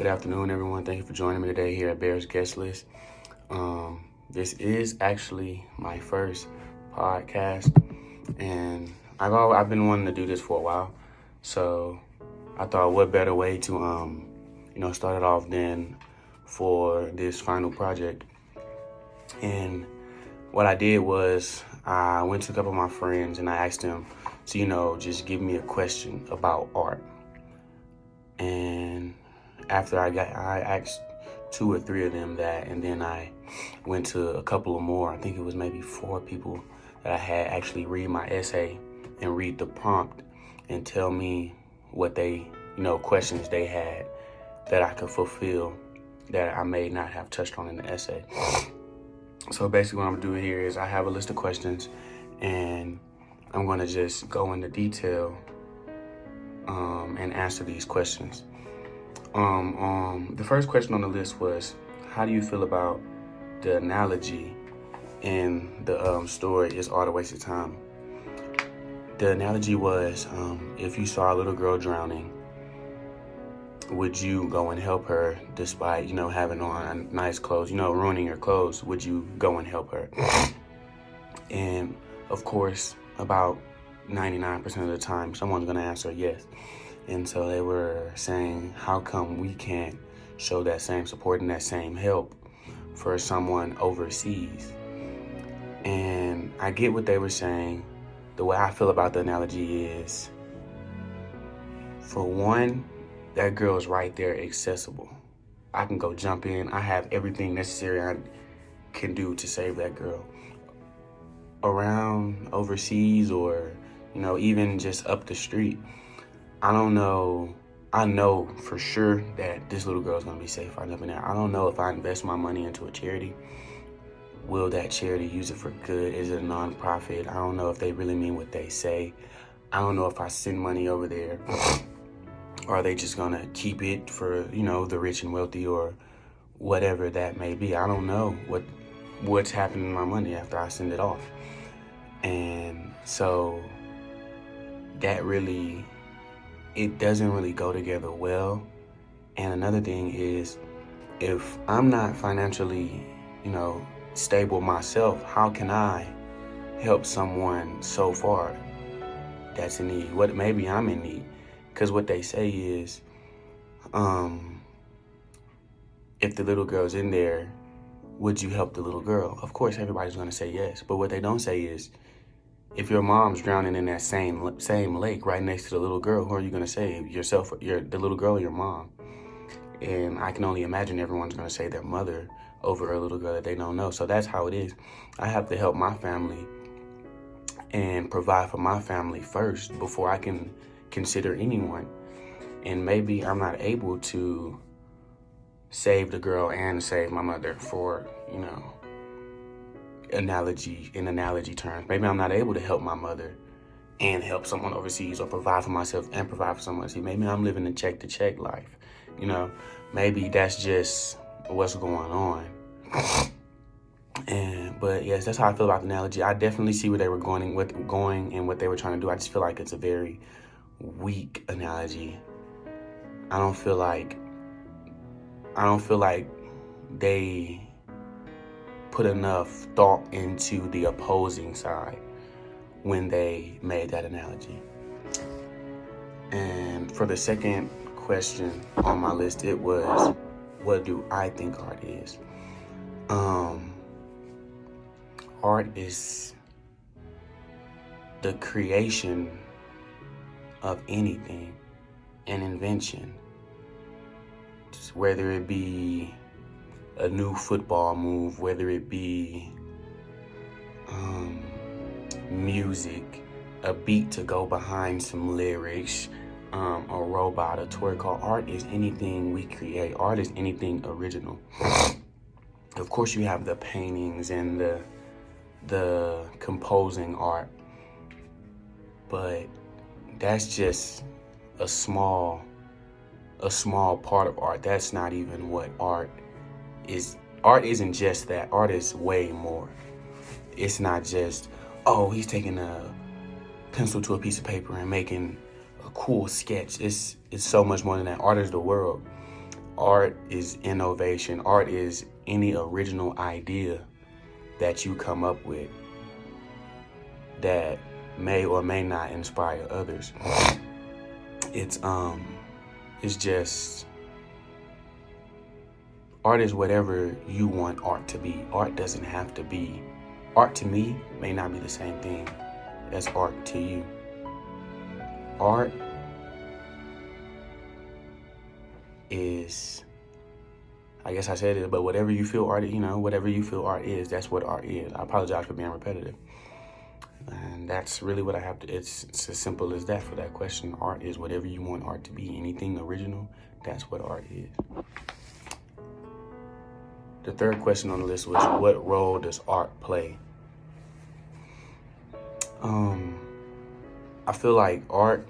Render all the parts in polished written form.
Good afternoon, everyone. Thank you for joining me today here at Bears Guest List. This is actually my first podcast, and I've been wanting to do this for a while. So I thought, what better way to start it off than for this final project. And what I did was I went to a couple of my friends and I asked them to just give me a question about art. And after I asked 2 or 3 of them that, and then I went to a couple of more. I think it was maybe 4 people that I had actually read my essay and read the prompt and tell me what questions they had that I could fulfill that I may not have touched on in the essay. So basically what I'm gonna do here is I have a list of questions and I'm gonna just go into detail and answer these questions. The first question on the list was, how do you feel about the analogy in the story, Is Art a Waste of Time? The analogy was, if you saw a little girl drowning, would you go and help her despite, having on nice clothes, ruining her clothes? Would you go and help her? And of course, about 99% of the time, someone's going to answer yes. And so they were saying, how come we can't show that same support and that same help for someone overseas? And I get what they were saying. The way I feel about the analogy is, for one, that girl is right there accessible. I can go jump in. I have everything necessary I can do to save that girl. Around overseas or, even just up the street, I don't know. I know for sure that this little girl is going to be safe right up in there. I don't know if I invest my money into a charity, will that charity use it for good? Is it a nonprofit? I don't know if they really mean what they say. I don't know if I send money over there, or are they just going to keep it for, the rich and wealthy or whatever that may be. I don't know what's happening to my money after I send it off. And so that really, it doesn't really go together well. And another thing is, if I'm not financially, stable myself, how can I help someone so far that's in need? Maybe I'm in need. Because what they say is, if the little girl's in there, would you help the little girl? Of course, everybody's going to say yes. But what they don't say is, if your mom's drowning in that same lake right next to the little girl, who are you going to save? Yourself, the little girl, or your mom? And I can only imagine everyone's going to say their mother over a little girl that they don't know. So that's how it is. I have to help my family and provide for my family first before I can consider anyone. And maybe I'm not able to save the girl and save my mother for, analogy terms. Maybe I'm not able to help my mother and help someone overseas, or provide for myself and provide for someone else. Maybe I'm living a check to check life. Maybe that's just what's going on. But yes, that's how I feel about the analogy. I definitely see where they were going and what they were trying to do. I just feel like it's a very weak analogy. I don't feel like they put enough thought into the opposing side when they made that analogy. And for the second question on my list, it was, what do I think art is? Art is the creation of anything, an invention, just whether it be a new football move, whether it be music, a beat to go behind some lyrics, a robot, a toy car. Art is anything we create. Art is anything original. Of course, you have the paintings and the composing art, but that's just a small part of art. That's not even what art is. Art isn't just that. Art is way more. It's not just, he's taking a pencil to a piece of paper and making a cool sketch. It's so much more than that. Art is the world. art is innovation. Art is any original idea that you come up with that may or may not inspire others. It's just, art is whatever you want art to be. Art doesn't have to be. Art to me may not be the same thing as art to you. Art is, I guess I said it, but whatever you feel art, whatever you feel art is, that's what art is. I apologize for being repetitive. And that's really what I have to, it's as simple as that for that question. Art is whatever you want art to be. Anything original, that's what art is. The third question on the list was, what role does art play? I feel like art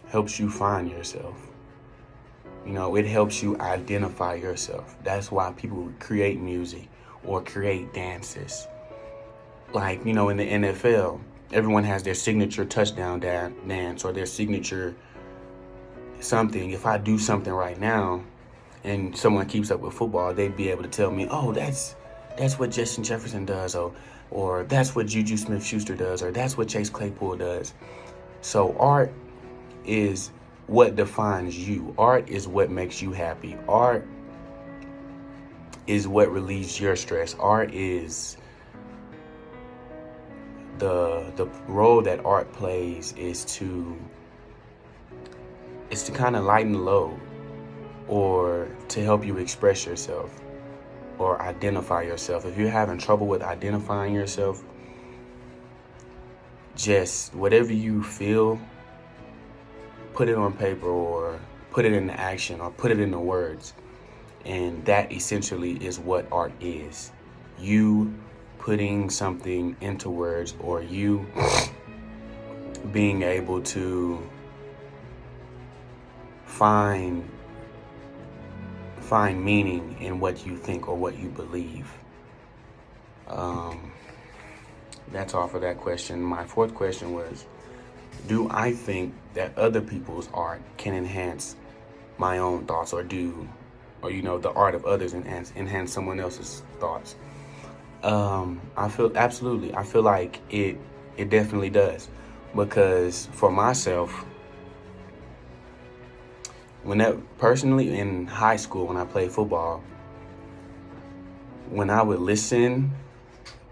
helps you find yourself. It helps you identify yourself. That's why people create music or create dances. Like, in the NFL, everyone has their signature touchdown dance or their signature something. If I do something right now and someone keeps up with football, they'd be able to tell me, oh, that's what Justin Jefferson does, or that's what Juju Smith-Schuster does, or that's what Chase Claypool does. So art is what defines you. Art is what makes you happy. Art is what relieves your stress. Art is the role that art plays is to kind of lighten the load, or to help you express yourself or identify yourself. If you're having trouble with identifying yourself, just whatever you feel, put it on paper or put it into action or put it into words. And that essentially is what art is. You putting something into words, or you being able to find meaning in what you think or what you believe. That's all for that question. My fourth question was, do I think that other people's art can enhance my own thoughts, or the art of others enhance someone else's thoughts? I feel absolutely. I feel like it definitely does, because for myself, personally in high school when I played football, when I would listen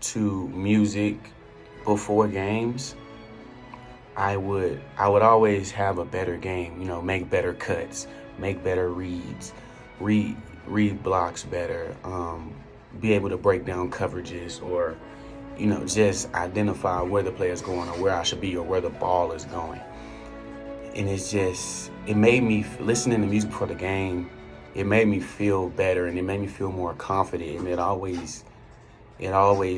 to music before games, I would always have a better game, make better cuts, make better reads, read blocks better, be able to break down coverages, or, just identify where the player's going or where I should be or where the ball is going. And it made me, listening to music before the game, it made me feel better, and it made me feel more confident, and it always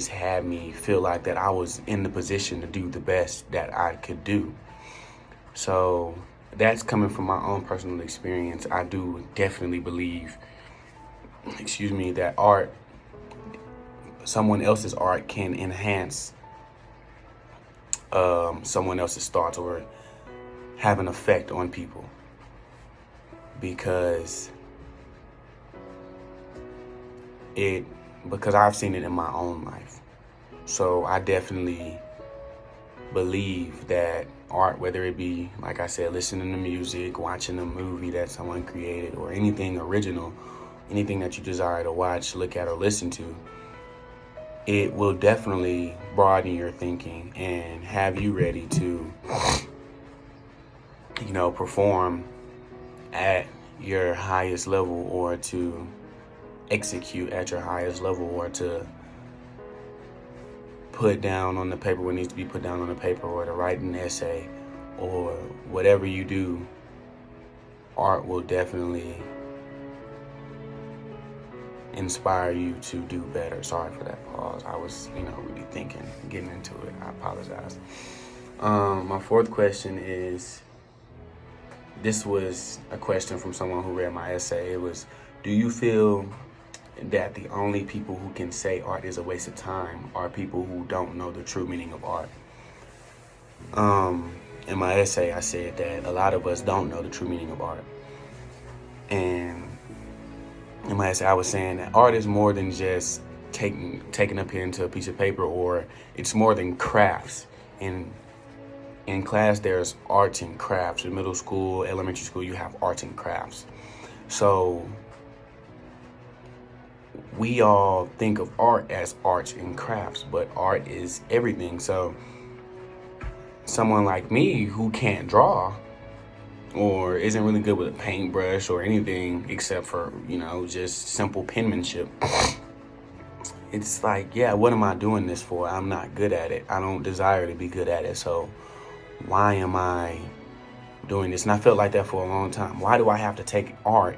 had me feel like that I was in the position to do the best that I could do. So that's coming from my own personal experience. I do definitely believe, that someone else's art can enhance someone else's thoughts or have an effect on people, because I've seen it in my own life. So I definitely believe that art, whether it be, like I said, listening to music, watching a movie that someone created, or anything original, anything that you desire to watch, look at, or listen to, it will definitely broaden your thinking and have you ready to, perform at your highest level, or to execute at your highest level, or to put down on the paper what needs to be put down on the paper, or to write an essay, or whatever you do. Art will definitely inspire you to do better. Sorry for that pause. I was, really thinking, getting into it. I apologize. My fourth question is, this was a question from someone who read my essay. It was, do you feel that the only people who can say art is a waste of time are people who don't know the true meaning of art? In my essay, I said that a lot of us don't know the true meaning of art. And my essay, I was saying that art is more than just taking a pen to a piece of paper, or it's more than crafts. In class, there's arts and crafts. In middle school, elementary school, you have arts and crafts. So we all think of art as arts and crafts, but art is everything. So someone like me who can't draw or isn't really good with a paintbrush or anything except for, just simple penmanship, it's like, yeah, what am I doing this for? I'm not good at it. I don't desire to be good at it. So why am I doing this? And I felt like that for a long time. Why do I have to take art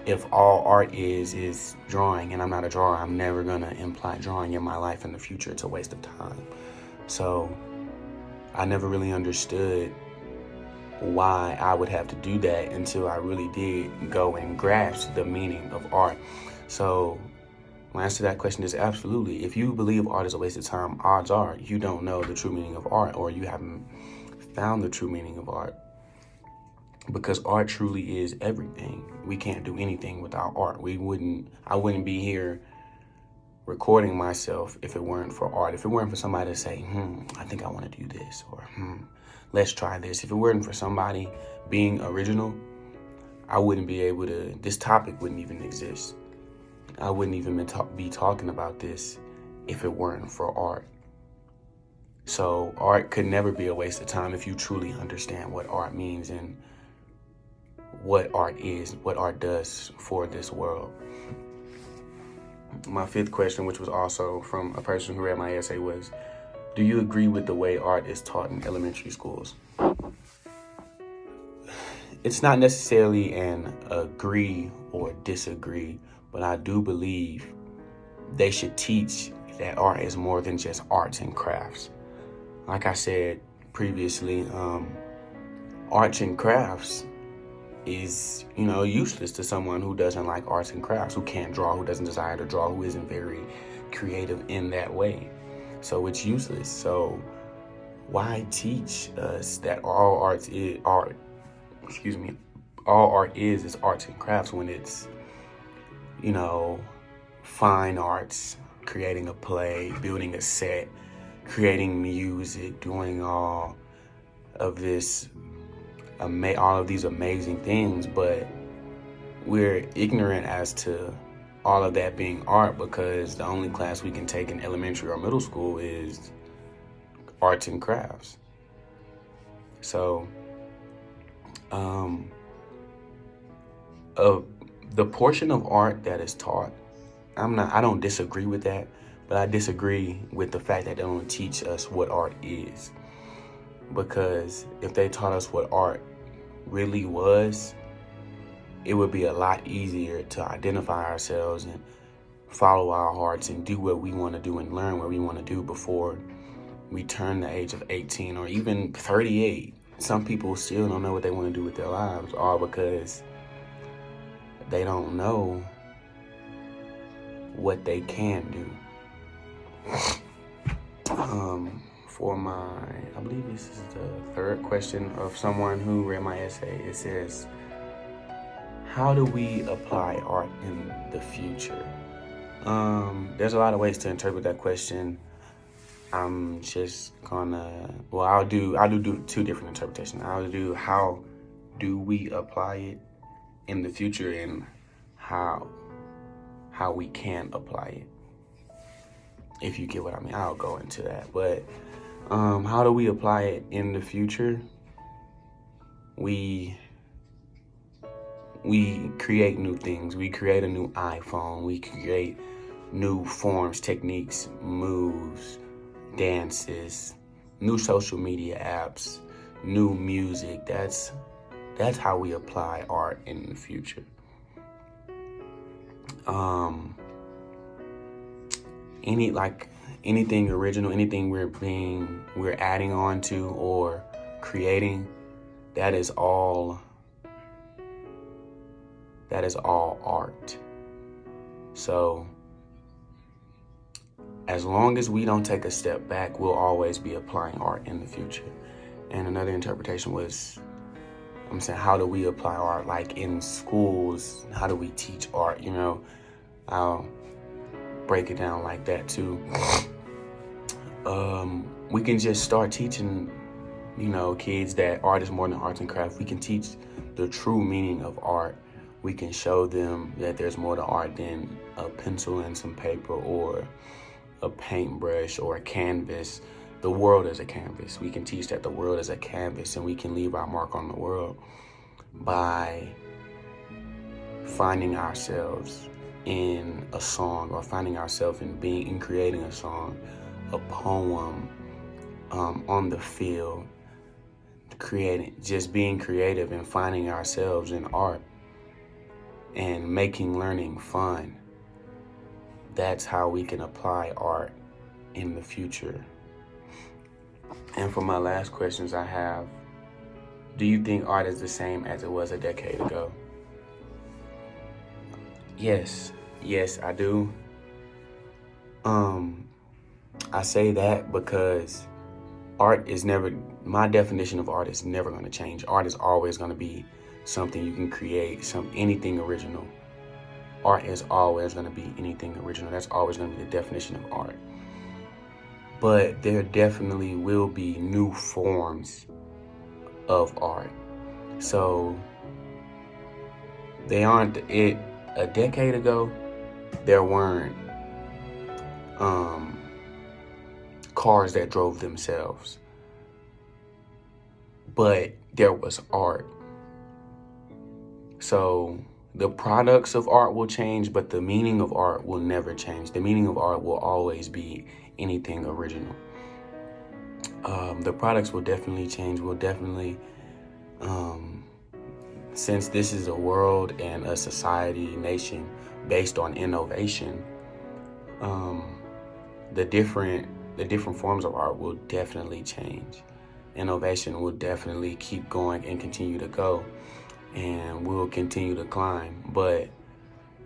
if all art is drawing, and I'm not a drawer? I'm never gonna imply drawing in my life in the future. It's a waste of time. So I never really understood why I would have to do that until I really did go and grasp the meaning of art. So my answer to that question is absolutely. If you believe art is a waste of time, odds are you don't know the true meaning of art, or you haven't found the true meaning of art. Because art truly is everything. We can't do anything without art. I wouldn't be here recording myself if it weren't for art. If it weren't for somebody to say, I think I want to do this, or let's try this. If it weren't for somebody being original, I wouldn't be able to, this topic wouldn't even exist. I wouldn't even be talking about this if it weren't for art. So art could never be a waste of time if you truly understand what art means and what art is, what art does for this world. My fifth question, which was also from a person who read my essay, was, do you agree with the way art is taught in elementary schools? It's not necessarily an agree or disagree, but I do believe they should teach that art is more than just arts and crafts. Like I said previously, arts and crafts is, useless to someone who doesn't like arts and crafts, who can't draw, who doesn't desire to draw, who isn't very creative in that way. So it's useless. So why teach us that all art is arts and crafts when it's, fine arts, creating a play, building a set, creating music, doing all of these amazing things, but we're ignorant as to all of that being art because the only class we can take in elementary or middle school is arts and crafts. So the portion of art that is taught, I don't disagree with that, but I disagree with the fact that they don't teach us what art is. Because if they taught us what art really was, it would be a lot easier to identify ourselves and follow our hearts and do what we want to do and learn what we want to do before we turn the age of 18 or even 38. Some people still don't know what they want to do with their lives, all because they don't know what they can do. I believe this is the third question of someone who read my essay. It says, how do we apply art in the future? There's a lot of ways to interpret that question. I'm just I'll do two different interpretations. I'll do how do we apply it in the future and how we can apply it. If you get what I mean, I'll go into that. But how do we apply it in the future? We create new things. We create a new iPhone. We create new forms, techniques, moves, dances, new social media apps, new music. That's how we apply art in the future. Anything original, anything we're adding on to or creating, that is all art. So as long as we don't take a step back, we'll always be applying art in the future. And another interpretation was, I'm saying, how do we apply art? Like in schools, how do we teach art? You know, I'll break it down like that too. We can just start teaching, you know, kids that art is more than arts and crafts. We can teach the true meaning of art. We can show them that there's more to art than a pencil and some paper or a paintbrush or a canvas. The world is a canvas. We can teach that the world is a canvas, and we can leave our mark on the world by finding ourselves in a song, or finding ourselves in creating a song, a poem, on the field, just being creative and finding ourselves in art and making learning fun. That's how we can apply art in the future. And for my last questions I have, do you think art is the same as it was a decade ago? Yes, I do. I say that because my definition of art is never going to change. Art is always going to be something you can create, anything original. Art is always going to be anything original. That's always going to be the definition of art. But there definitely will be new forms of art. So they aren't it. A decade ago, there weren't cars that drove themselves, but there was art. So the products of art will change, but the meaning of art will never change. The meaning of art will always be anything original. The products will definitely change. Since this is a world and a society, nation based on innovation, the different forms of art will definitely change. Innovation will definitely keep going and continue to go, and we'll continue to climb. But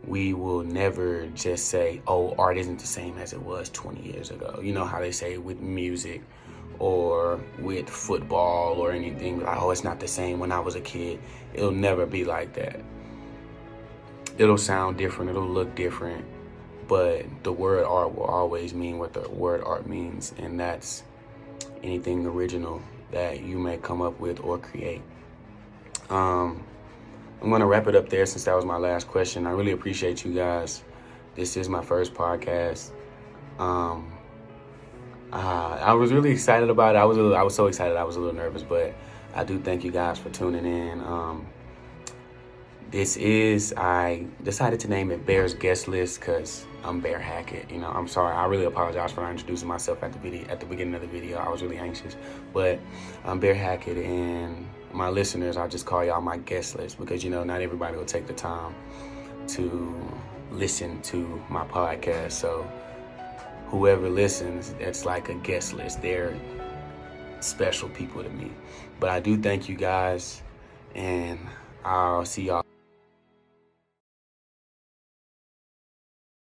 we will never just say, oh, art isn't the same as it was 20 years ago. You know how they say with music or with football or anything, like, oh, it's not the same when I was a kid. It'll never be like that. It'll sound different, it'll look different, but the word art will always mean what the word art means, and that's anything original that you may come up with or create. I'm going to wrap it up there since that was my last question. I really appreciate you guys. This is my first podcast. I was really excited about it. I was so excited I was a little nervous, but I do thank you guys for tuning in. I decided to name it Bear's Guest List because I'm Bear Hackett. You know, I'm sorry. I really apologize for not introducing myself at the beginning of the video. I was really anxious, but I'm Bear Hackett, and my listeners, I'll just call y'all my guest list because, you know, not everybody will take the time to listen to my podcast. So whoever listens, that's like a guest list. They're special people to me. But I do thank you guys, and I'll see y'all.